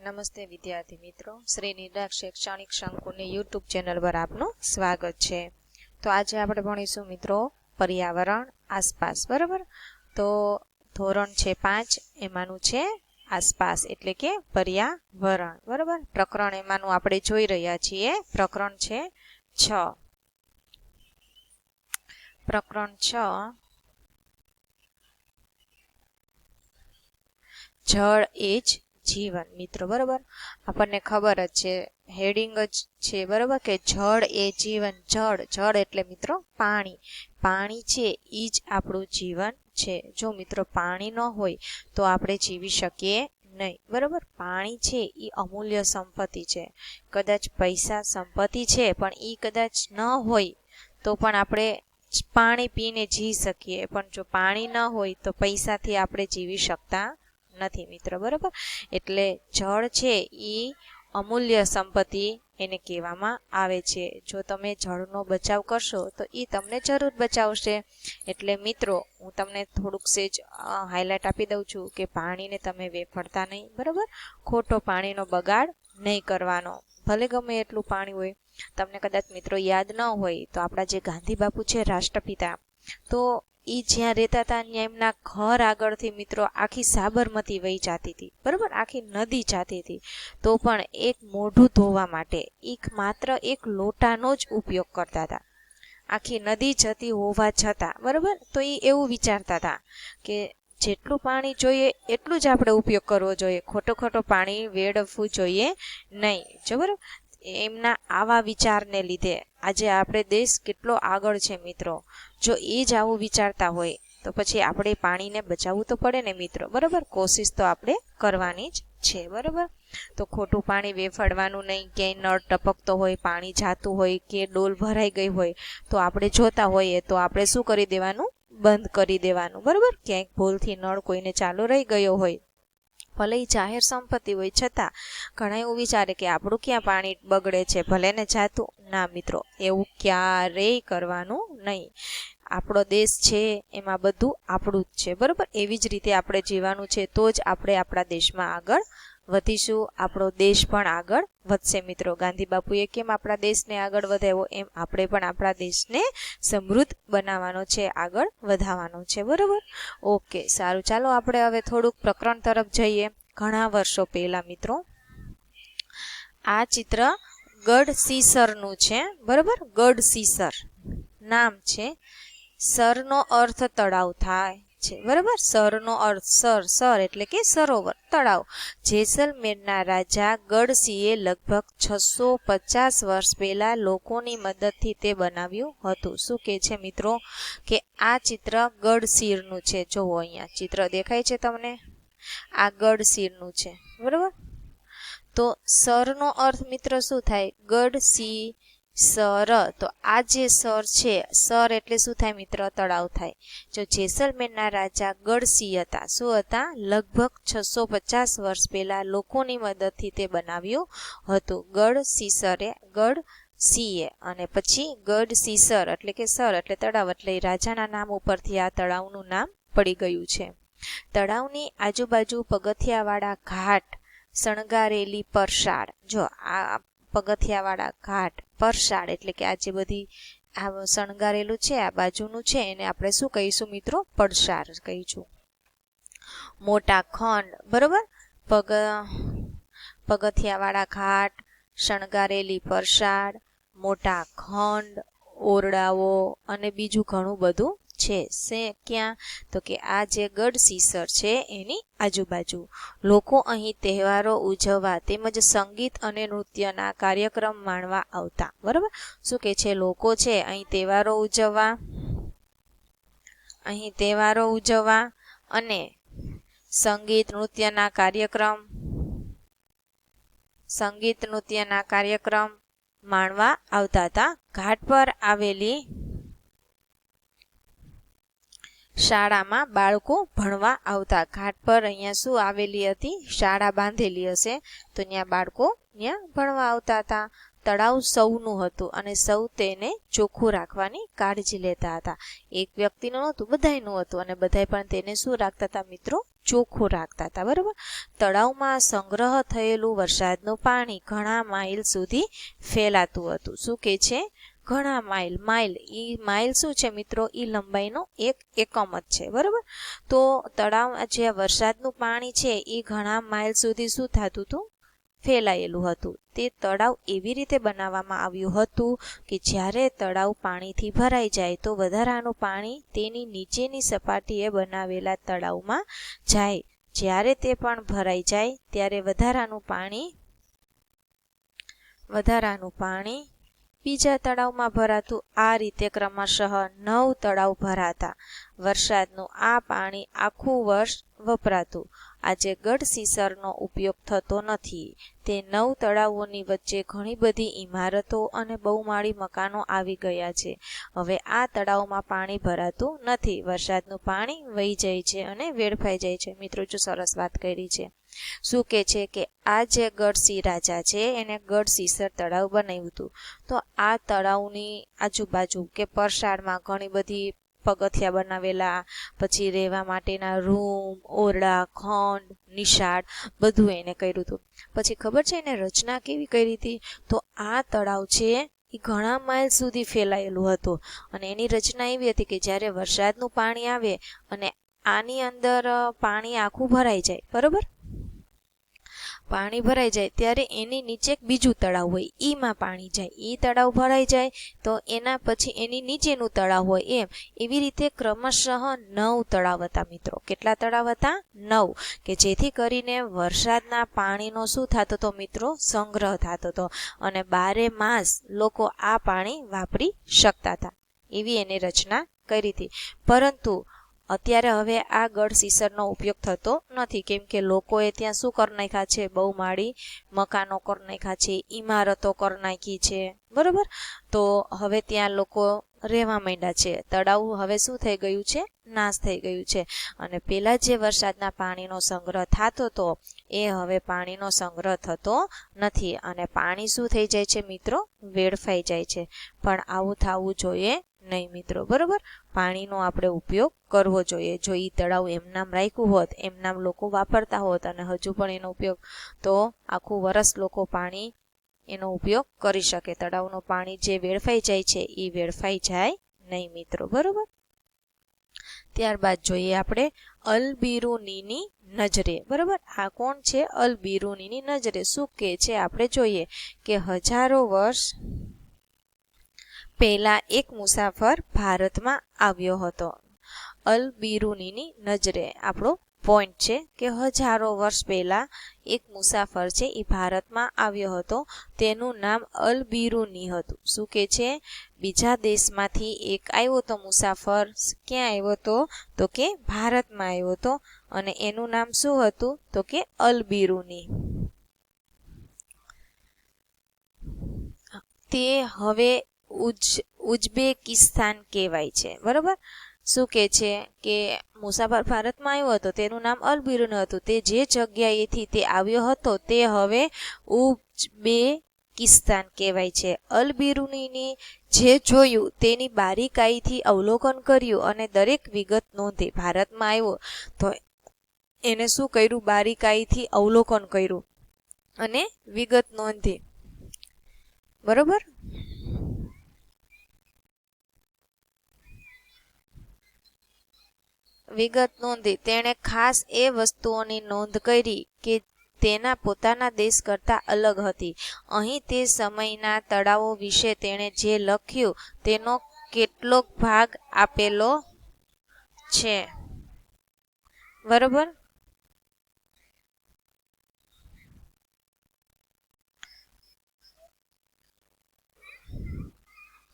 નમસ્તે વિદ્યાર્થી મિત્રો, શ્રી નિરાગ શૈક્ષણિક સંકુલની યુટ્યુબ ચેનલ પર આપનું સ્વાગત છે. તો આજે આપણે ભણીશું મિત્રો પર્યાવરણ આસપાસ. બરાબર, તો ધોરણ છે 5, એમાંનું છે આસપાસ એટલે કે પર્યાવરણ. બરાબર, પ્રકરણ એમાંનું આપણે જોઈ રહ્યા છીએ. પ્રકરણ છે 6. પ્રકરણ 6 જળ એ જ જીવન. મિત્રો બરાબર, આપણને ખબર જ છે, હેડિંગ જ છે બરાબર, કે જળ એ જીવન. જળ એટલે મિત્રો પાણી. પાણી છે એ જ આપણું જીવન છે. જો મિત્રો પાણી ન હોય તો આપણે જીવી શકીએ નહીં. બરાબર, પાણી છે એ અમૂલ્ય સંપત્તિ છે. કદાચ પૈસા સંપત્તિ છે, પણ એ કદાચ ન હોય તો પણ આપણે પાણી પીને જી શકીએ, પણ જો પાણી ન હોય તો પૈસાથી આપણે જીવી શકતા નથી મિત્રો. બરાબર, એટલે જળ છે એ અમૂલ્ય સંપત્તિ એને કહેવામાં આવે છે. જો તમે જળનો બચાવ કરશો તો એ તમને જરૂર બચાવશે. એટલે મિત્રો હું તમને થોડુંક સેજ હાઇલાઇટ આપી દઉં છું કે પાણીને તમે વેફળતા નહીં. બરાબર, ખોટો પાણીનો બગાડ નહીં કરવાનો. ભલે ગમે એટલું પાણી હોય. તમને કદાચ મિત્રો યાદ ન હોય તો આપણા જે ગાંધી બાપુ છે રાષ્ટ્રપિતા, તો એ જ્યાં રહેતા હતા ત્યાં એમના ઘર આગળથી મિત્રો આખી સાબરમતી વહી જતી હતી. બરાબર, આખી નદી જતી હતી. તો પણ એક મોઢું ધોવા માટે માત્ર એક લોટાનો જ ઉપયોગ કરતા હતા, આખી નદી જતી હોવા છતાં. બરાબર, તો એ એવું વિચારતા હતા કે જેટલું પાણી જોઈએ એટલું જ આપણે ઉપયોગ કરવો જોઈએ, ખોટો પાણી વેડફવું જોઈએ નહીં. જો બરાબર, એમના આવા વિચારને લીધે આજે આપણે દેશ કેટલો આગળ છે મિત્રો. જો એ જ આવું વિચારતા હોય તો પછી આપણે પાણીને બચાવવું તો પડે ને મિત્રો. બરાબર, કોશિશ તો આપણે કરવાની જ છે. બરાબર, તો ખોટું પાણી વેફળવાનું નહીં. ક્યાંય નળ ટપકતો હોય, પાણી જાતું હોય કે ડોલ ભરાઈ ગઈ હોય તો આપણે જોતા હોઈએ તો આપણે શું કરી દેવાનું? બંધ કરી દેવાનું. બરાબર, ક્યાંક ભૂલથી નળ કોઈને ચાલુ રહી ગયો હોય, ભલે એ જાહેર સંપત્તિ હોય છતાં ઘણા એવું વિચારે કે આપણું ક્યાં પાણી બગડે છે, ભલે ને જાતું. ના મિત્રો, એવું ક્યારેય કરવાનું નહીં. આપણો દેશ છે એમાં બધું આપણું જ છે. બરાબર, એવી જ રીતે આપણે જીવવાનું છે તો જ આપણે આપણા દેશમાં આગળ વધીશું, આપણો દેશ પણ આગળ વધશે મિત્રો. ગાંધી બાપુએ કેમ આપણા દેશને આગળ વધાવ્યો, એમ આપણે પણ આપણા દેશને સમૃદ્ધ બનાવવાનો છે, આગળ વધાવવાનો છે. બરાબર, ઓકે, સારું, ચાલો આપણે હવે થોડુંક પ્રકરણ તરફ જઈએ. ઘણા વર્ષો પહેલા મિત્રો આ ચિત્ર ગઢસીસરનું છે. બરાબર, ગઢસીસર નામ છે. સરનો અર્થ તળાવ થાય છે. બરાબર, સરનો અર્થ સર એટલે કે સરોવર, તળાવ. જેસલમેરના રાજા ગઢસિંહે લગભગ 650 વર્ષ પહેલા લોકોની મદદથી તે બનાવ્યું હતું. શું કે છે મિત્રો કે આ ચિત્ર ગઢસિંહનું છે. જોવો અહીંયા ચિત્ર દેખાય છે તમને, આ ગઢસિંહનું છે. બરાબર, તો સરનો અર્થ મિત્રો શું થાય? ગઢસિંહ સર. તો આ જે સર છે, સર એટલે શું થાય મિત્ર? તળાવ થાય. જો જેસલમેરના રાજા ગઢસિંહ હતા, શું હતા? લગભગ 650 વર્ષ પહેલા લોકોની મદદથી તે બનાવ્યું હતું. ગઢસિંહે અને પછી ગઢસીસર એટલે કે સર એટલે તળાવ, એટલે રાજાના નામ ઉપરથી આ તળાવનું નામ પડી ગયું છે. તળાવની આજુબાજુ પગથિયાવાળા ઘાટ, શણગારેલી પરસાળ. જો આ પગથિયાવાળા ઘાટ, પરસાળ એટલે કે આ જે બધી આ શણગારેલું છે, આ બાજુનું છે, એને આપણે શું કહીશું મિત્રો? પડસાર કહીશું. મોટા ખંડ. બરોબર, પગથિયાવાળા ઘાટ, શણગારેલી પરસાળ, મોટા ખંડ, ઓરડાઓ અને બીજું ઘણું બધું છે. ક્યાં? તો કે આ જે ગઢસીસર છે એની આજુબાજુ. લોકો અહીં તહેવારો ઉજવવા તેમજ સંગીત અને નૃત્યના કાર્યક્રમ માણવા આવતા. બરાબર, શું કે છે? લોકો છે અહીં તહેવારો ઉજવવા અને સંગીત નૃત્યના કાર્યક્રમ માણવા આવતા હતા. ઘાટ પર આવેલી શાળામાં બાળકો ભણવા આવતા. ઘાટ પર અહીંયા શું આવેલી હતી? શાળા બાંધેલી હશે, તો ત્યાં બાળકો ત્યાં ભણવા આવતા હતા. તળાવ સૌનું હતું અને સૌ તેને ચોખ્ખું રાખવાની કાળજી લેતા હતા. એક વ્યક્તિનું નહોતું, બધાયનું હતું અને બધાય પણ તેને શું રાખતા હતા મિત્રો? ચોખ્ખું રાખતા હતા, બરાબર. તળાવમાં સંગ્રહ થયેલું વરસાદનું પાણી ઘણા માઇલ સુધી ફેલાતું હતું. શું કે છે? ઘણા માઇલ. માઇલ શું છે મિત્રો? એ લંબાઈનો એક એકમ જ છે, બરાબર. તો તળાવ જે વરસાદનું પાણી છે એ ઘણા માઇલ સુધી શું થતું હતું? ફેલાયેલું હતું. તે તળાવ એવી રીતે બનાવવામાં આવ્યું હતું કે જ્યારે તળાવ પાણીથી ભરાઈ જાય તો વધારાનું પાણી તેની નીચેની સપાટીએ બનાવેલા તળાવમાં જાય. જ્યારે તે પણ ભરાઈ જાય ત્યારે વધારાનું પાણી બીજા તળાવમાં ભરાતું. આ રીતે ક્રમશઃ 9 તળાવ ભરાતા. વરસાદનું આ પાણી આખું વર્ષ વપરાતું. આજે ગઢસીસરનો ઉપયોગ થતો નથી. તે 9 તળાવોની વચ્ચે ઘણી બધી ઇમારતો અને બહુમાળી મકાનો આવી ગયા છે. હવે આ તળાવમાં પાણી ભરાતું નથી. વરસાદનું પાણી વહી જાય છે અને વેડફાઈ જાય છે. મિત્રો, જો સરસ વાત કરી છે. શું કે છે કે આ જે ગઢસિંહ રાજા છે એને ગઢસીસર તળાવ બનાવ્યું હતું. તો આ તળાવની આજુબાજુ કે પરસાળમાં ઘણી બધી પગથિયા બનાવેલા, પછી રહેવા માટેના રૂમ, ઓરડા, ખંડ, નિશાળ બધું એને કર્યું હતું. પછી ખબર છે એને રચના કેવી કરી હતી? તો આ તળાવ છે એ ઘણા માઇલ સુધી ફેલાયેલું હતું અને એની રચના એવી હતી કે જ્યારે વરસાદનું પાણી આવે અને આની અંદર પાણી આખું ભરાઈ જાય, બરોબર. પાણી ભરાઈ જાય ત્યારે એની નીચે એક બીજું તળાવ હોય, ઈમાં પાણી જાય. ઈ તળાવ ભરાઈ જાય તો એના પછી એની નીચેનું તળાવ હોય. એવી રીતે ક્રમશઃ 9 તળાવ હતા મિત્રો. કેટલા તળાવ હતા? 9. કે જેથી કરીને વરસાદના પાણીનો શું થતો હતો મિત્રો? સંગ્રહ થતો હતો અને 12 માસ લોકો આ પાણી વાપરી શકતા હતા. એવી એની રચના કરી હતી. પરંતુ અત્યારે હવે આ ગઢસીસરનો ઉપયોગ થતો નથી, કેમ કે લોકોએ ત્યાં શું કરી નાખ્યા છે? બહુમાળી મકાનો કરી નાખ્યા છે, ઇમારતો કરી નાખી છે, બરોબર. તો હવે ત્યાં લોકો રહેવા માંડ્યા છે. તળાવ હવે શું થઈ ગયું છે? નાશ થઈ ગયું છે. અને પેલા જે વરસાદના પાણીનો સંગ્રહ થતો હતો એ હવે પાણીનો સંગ્રહ થતો નથી અને પાણી શું થઈ જાય છે મિત્રો? વેડફાઈ જાય છે. પણ આવું થવું જોઈએ નહીં મિત્રો, બરોબર. પાણીનો આપણે ઉપયોગ કરવો જોઈએ. જો એ તળાવ એમનામ રાખ્યું હોત, એમનામ લોકો વાપરતા હોત અને હજુ પણ એનો ઉપયોગ, તો આખું વરસ લોકો પાણી એનો ઉપયોગ કરી શકે. તળાવનું પાણી જે વેડફાઈ જાય છે એ વેડફાઈ જાય નહીં મિત્રો, બરોબર. ત્યારબાદ જોઈએ આપણે અલ-બિરુનીની નજરે, બરોબર. આ કોણ છે? અલ-બિરુનીની નજરે. શું કે છે આપણે જોઈએ કે હજારો વર્ષ પહેલા એક મુસાફર ભારતમાં આવ્યો હતો. અલ-બિરુનીની નજરે આપણો પોઈન્ટ છે કે હજારો વર્ષ પહેલા એક મુસાફર છે એ ભારતમાં આવ્યો હતો. તેનું નામ અલ-બિરુની હતું. શું કે છે? બીજા દેશમાંથી એક આવ્યો તો મુસાફર. ક્યાં આવ્યો તો? તો કે ભારતમાં આવ્યો તો અને એનું નામ શું હતું? તો કે અલ-બિરુની. તે હવે ઉઝબેકિસ્તાન કહેવાય છે, બરોબર. શું કે છે કે મુસાફર ભારતમાં આવ્યો હતો, તેનું નામ અલ-બિરુની હતું. તે જે જગ્યાએથી તે આવ્યો હતો તે હવે ઉઝબેકિસ્તાન કહેવાય છે. અલ-બિરુનીને જે જોયું તેની બારીકાઈથી અવલોકન કર્યું અને દરેક વિગત નોંધી. ભારતમાં આવ્યો તો એને શું કર્યું? બારીકાઈથી અવલોકન કર્યું અને વિગત નોંધી, બરોબર. વિગત નોંધી. તેણે ખાસ એ વસ્તુઓની નોંધ કરી કે તેના પોતાના દેશ કરતાં અલગ હતી. અહીં તે સમયના તળાવો વિશે તેણે જે લખ્યું તેનો કેટલોક ભાગ આપેલો છે, બરોબર.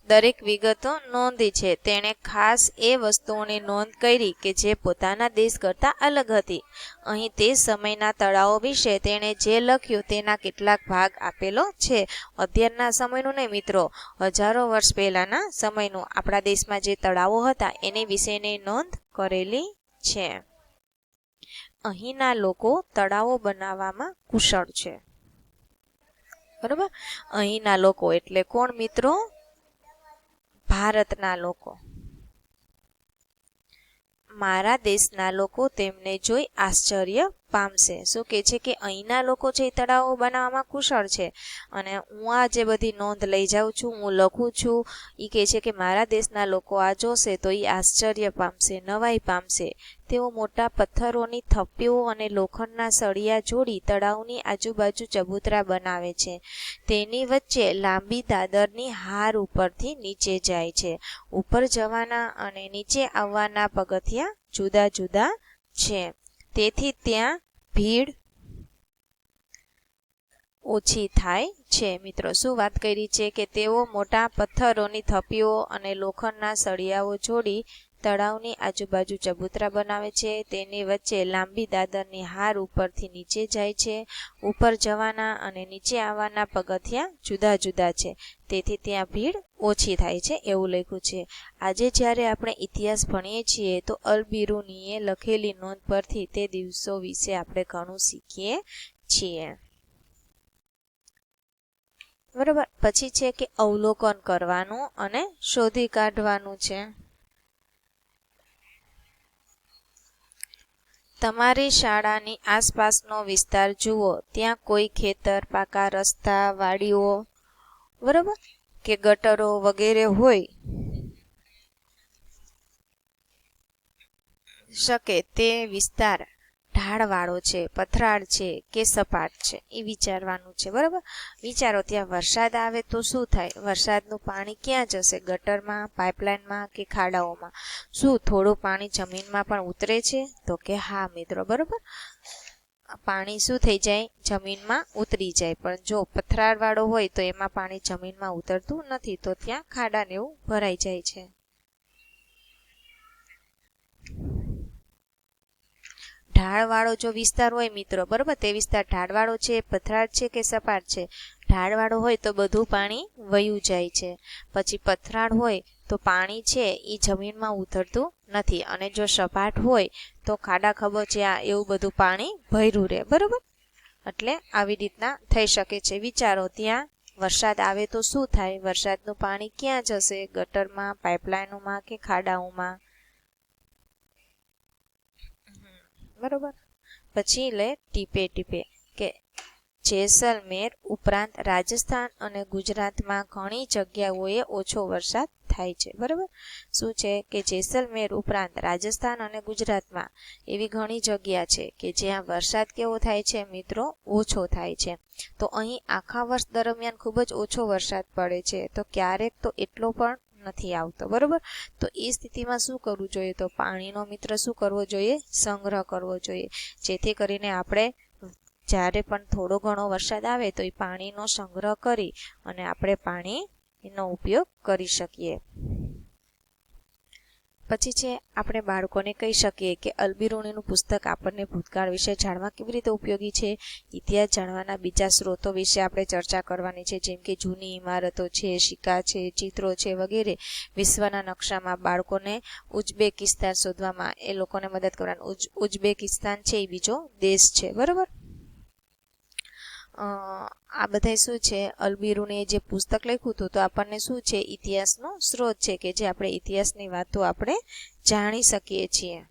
દરેક વિગતો નોંધી છે. તેણે ખાસ એ વસ્તુઓની નોંધ કરી કે જે પોતાના દેશ કરતાં અલગ હતી. અહીં તે સમયના તળાવો વિશે તેણે જે લખ્યું તેના કેટલાક ભાગ આપેલો છે. અત્યારના સમયનું નહીં મિત્રો, હજારો વર્ષ પહેલાના સમયનું આપણા દેશમાં જે તળાવો હતા એની વિશેની નોંધ કરેલી છે. અહીંના લોકો તળાવો બનાવવામાં કુશળ છે, બરોબર. અહીંના લોકો એટલે કોણ મિત્રો? ભારતના લોકો. મારા દેશના લોકો તેમને જોઈ આશ્ચર્ય પામશે. શું કહે છે કે અહીંના લોકો છે એ તળાવો બનાવવામાં કુશળ છે અને હું આ જે બધી નોંધ લઈ જાઉં છું, હું લખું છું, એ કહે છે કે મારા દેશના લોકો આ જોશે તો એ આશ્ચર્ય પામશે, નવાઈ પામશે. તેઓ મોટા પથ્થરોની થપ્પીઓ અને લોખંડના સળિયા જોડી તળાવની આજુબાજુ ચબૂતરા બનાવે છે. તેની વચ્ચે લાંબી દાદરની હાર ઉપરથી નીચે જાય છે. ઉપર જવાના અને નીચે આવવાના પગથિયાં જુદા જુદા છે. તેથી ત્યાં ભીડ ઓછી થાય છે. મિત્રો શું વાત કરી છે કે તેઓ મોટા પથ્થરોની થપ્પીઓ અને લોખંડના સળિયાઓ જોડી તળાવની આજુબાજુ ચબૂતરા બનાવે છે. તેની વચ્ચે લાંબી દાદરની હાર ઉપરથી નીચે જાય છે. ઉપર જવાના અને નીચે આવવાના પગથિયાં જુદા જુદા છે. તેથી ત્યાં ભીડ ઓછી થાય છે એવું લખ્યું છે. આજે જ્યારે આપણે ઇતિહાસ ભણીએ છીએ તો અલ બિરુનીએ લખેલી નોંધ પરથી તે દિવસો વિશે આપણે ઘણું શીખીએ છીએ. બરાબર. પછી છે કે અવલોકન કરવાનું અને શોધી કાઢવાનું છે. તમારી શાળાની આસપાસનો વિસ્તાર જુઓ. ત્યાં કોઈ ખેતર, પાકા રસ્તા, વાડીઓ, બરાબર, કે ગટરો વગેરે હોય શકે. તે વિસ્તાર ઢાળવાળો છે, પથરાળ છે કે સપાટ છે એ વિચારવાનું છે. બરાબર. વિચારો ત્યાં વરસાદ આવે તો શું થાય? વરસાદનું પાણી ક્યાં જશે? ગટરમાં, પાઇપલાઇનમાં કે ખાડાઓમાં? શું થોડું પાણી જમીનમાં પણ ઉતરે છે? તો કે હા મિત્રો. બરાબર. પાણી શું થઈ જાય? જમીનમાં ઉતરી જાય. પણ જો પથરાળવાળો હોય તો એમાં પાણી જમીનમાં ઉતરતું નથી, તો ત્યાં ખાડાને એવું ભરાઈ જાય છે. ઢાળવાળો જો વિસ્તાર હોય મિત્રો, બરાબર, તે વિસ્તાર ઢાળવાળો છે, પથરાળ છે કે સપાટ છે? ઢાળવાળો હોય તો બધું પાણી વયું જાય છે. પછી પથરાળ હોય તો પાણી છે એ જમીનમાં ઉતરતું નથી. અને જો સપાટ હોય તો ખાડા ખબોચિયા એવું બધું પાણી ભર્યું રહે. બરાબર. એટલે આવી રીતના થઈ શકે છે. વિચારો ત્યાં વરસાદ આવે તો શું થાય? વરસાદનું પાણી ક્યાં જશે? ગટરમાં, પાઇપલાઇનોમાં કે ખાડાઓમાં? બરોબર. પછી લે ટીપે ટીપે કે જેસલમેર ઉપરાંત રાજસ્થાન અને ગુજરાતમાં ઘણી જગ્યાઓએ ઓછો વરસાદ થાય છે. બરાબર. શું છે કે જેસલમેર ઉપરાંત રાજસ્થાન અને ગુજરાતમાં એવી ઘણી જગ્યા છે કે જ્યાં વરસાદ કેવો થાય છે મિત્રો? ઓછો થાય છે. તો અહીં આખા વર્ષ દરમિયાન ખૂબ જ ઓછો વરસાદ પડે છે. તો ક્યારેક તો એટલો પણ નથી આવતો. બરોબર. તો એ સ્થિતિમાં શું કરવું જોઈએ? તો પાણીનો મિત્ર શું કરવો જોઈએ? સંગ્રહ કરવો જોઈએ. જેથી કરીને આપણે જ્યારે પણ થોડો ઘણો વરસાદ આવે તો એ પાણીનો સંગ્રહ કરી અને આપણે પાણીનો ઉપયોગ કરી શકીએ. પછી છે આપણે બાળકોને કહી શકીએ કે અલ બિરુનીનું પુસ્તક આપણને ભૂતકાળ વિશે જાણવા કેવી રીતે ઉપયોગી છે. ઇતિહાસ જાણવાના બીજા સ્ત્રોતો વિશે આપણે ચર્ચા કરવાની છે, જેમ કે જૂની ઇમારતો છે, સિક્કા છે, ચિત્રો છે વગેરે. વિશ્વના નકશામાં બાળકોને ઉઝબેકિસ્તાન શોધવામાં એ લોકોને મદદ કરવાની. ઉઝબેકિસ્તાન છે એ બીજો દેશ છે. બરાબર. આ બધા શું છે? અલ બિરુનીએ જે પુસ્તક લખ્યું હતું તો આપણને શું છે? ઇતિહાસનો સ્ત્રોત છે કે જે આપણે ઇતિહાસની વાતો આપણે જાણી શકીએ છીએ.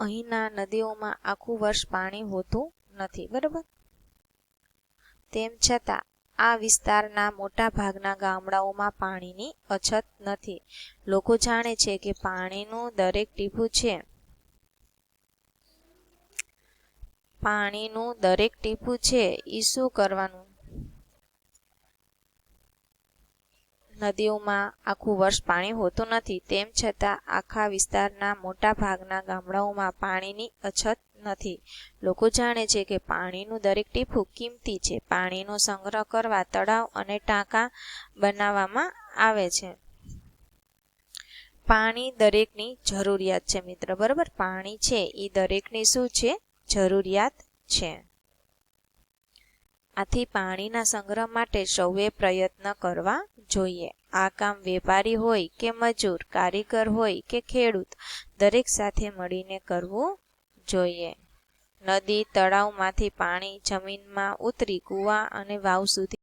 અહીંના નદીઓમાં આખું વર્ષ પાણી હોતું નથી. બરાબર. તેમ છતાં આ વિસ્તારના મોટા ભાગના ગામડાઓમાં પાણીની અછત નથી. લોકો જાણે છે કે પાણીનું દરેક ટીપું છે એ શું કરવાનું? નદીઓમાં આખું વર્ષ પાણી હોતું નથી. તેમ છતાં આખા વિસ્તારના મોટા ભાગના ગામડાઓમાં પાણીની અછત નથી. લોકો જાણે છે કે પાણીનું દરેક ટીપું કિંમતી છે. પાણીનો સંગ્રહ કરવા તળાવ અને ટાંકા બનાવવામાં આવે છે. પાણી દરેકની જરૂરિયાત છે મિત્ર. બરાબર. પાણી છે એ દરેકની શું છે? જરૂરિયાત છે. આથી પાણીના સંગ્રહ માટે સૌએ પ્રયત્ન કરવા જોઈએ. આ કામ વેપારી હોય કે મજૂર, કારીગર હોય કે ખેડૂત, દરેક સાથે મળીને કરવું જોઈએ. નદી તળાવમાંથી પાણી જમીનમાં ઉતરી કૂવા અને વાવ સુધી